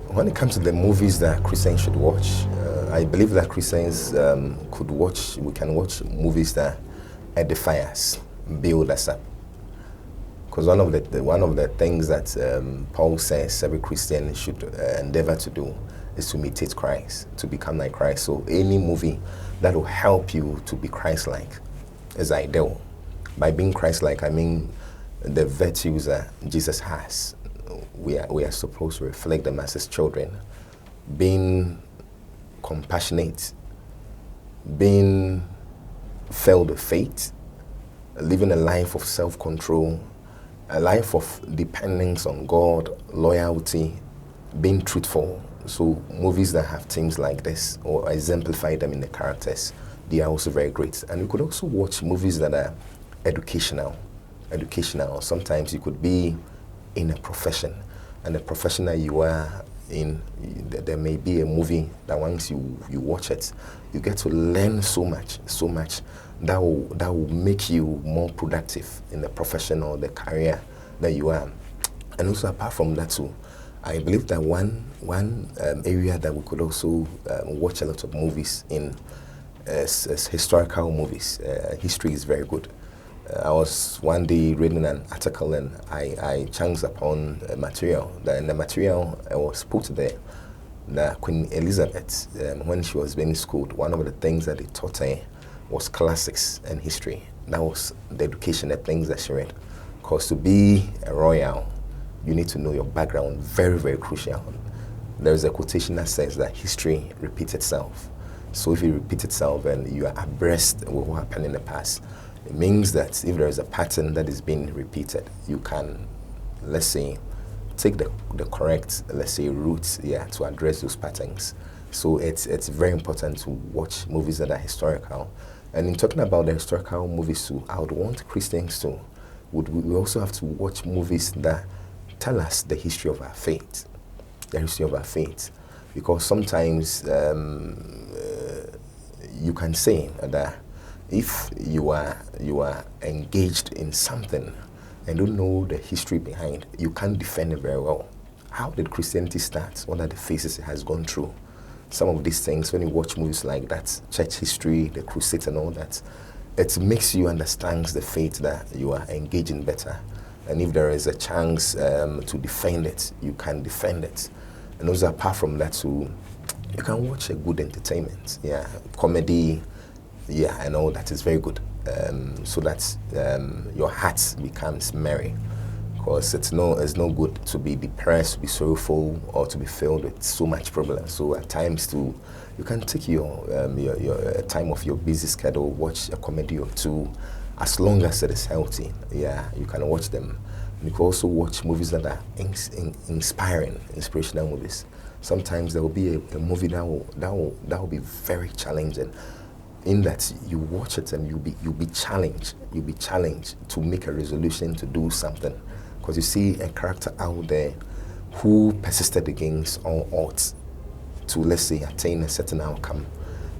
When it comes to the movies that Christians should watch, I believe that Christians we can watch movies that edify us, build us up. Because one of the things that Paul says every Christian should endeavor to do is to imitate Christ, to become like Christ. So any movie that will help you to be Christ-like is ideal. By being Christ-like, I mean the virtues that Jesus has. We are supposed to reflect them as his children. Being compassionate, being filled with faith, living a life of self-control, a life of dependence on God, loyalty, being truthful. So movies that have things like this or exemplify them in the characters, they are also very great. And you could also watch movies that are educational. Sometimes you could be in a profession, and the profession that you are in, there may be a movie that once you watch it, you get to learn so much that will make you more productive in the profession or the career that you are. And also apart from that too, I believe that one area that we could also watch a lot of movies in is historical movies. History is very good. I was one day reading an article and I chanced upon a material. In the material was put there that Queen Elizabeth, when she was being schooled, one of the things that they taught her was classics and history. That was the education, the things that she read. Because to be a royal, you need to know your background, very, very crucial. There is a quotation that says that history repeats itself. So if it repeats itself and you are abreast of what happened in the past, it means that if there is a pattern that is being repeated, you can, let's say, take the correct, let's say, route, to address those patterns. So it's very important to watch movies that are historical. And in talking about the historical movies too, I would want Christians to, we also have to watch movies that tell us the history of our faith. The history of our faith. Because sometimes you can say that if you are engaged in something and don't know the history behind, you can't defend it very well. How did Christianity start? What are the phases it has gone through? Some of these things, when you watch movies like that, church history, the crusades and all that, it makes you understand the faith that you are engaging better. And if there is a chance to defend it, you can defend it. And also apart from that too, you can watch a good entertainment, comedy, and all that is very good, so that your heart becomes merry. Because it's no good to be depressed, to be sorrowful, or to be filled with so much problems. So at times too, you can take your time of your busy schedule, watch a comedy or two, as long as it is healthy. You can watch them. You can also watch movies that are inspirational movies. Sometimes there will be a movie that will be very challenging, in that you watch it and you'll be challenged. You'll be challenged to make a resolution to do something, because you see a character out there who persisted against all odds to, let's say, attain a certain outcome.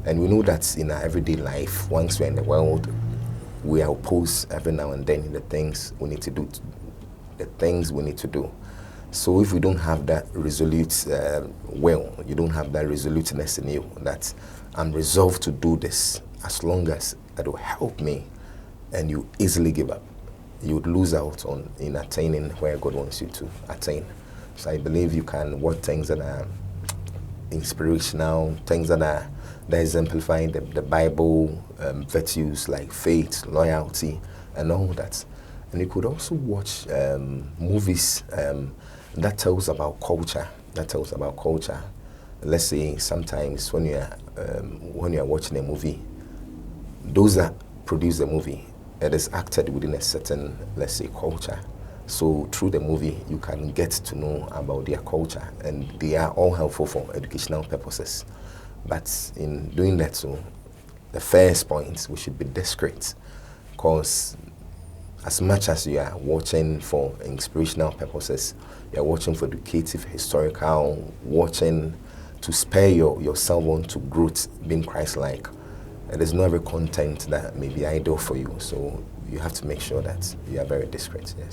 And we know that in our everyday life, once we're in the world, we are opposed every now and then in the things we need to do. So if we don't have that resolute you don't have that resoluteness in you, that I'm resolved to do this as long as it will help me, and you easily give up, you would lose out in attaining where God wants you to attain. So I believe you can watch things that are inspirational, things that exemplify the Bible, virtues like faith, loyalty, and all that. And you could also watch movies that tells about culture. Let's say sometimes when you are watching a movie, those that produce the movie, it is acted within a certain, let's say, culture. So through the movie, you can get to know about their culture, and they are all helpful for educational purposes. But in doing that, so the first point, we should be discreet, because as much as you are watching for inspirational purposes, you are watching for educative, historical, watching to spur yourself on to growth, being Christ-like. It is not every content that may be ideal for you, so you have to make sure that you are very discreet, yes.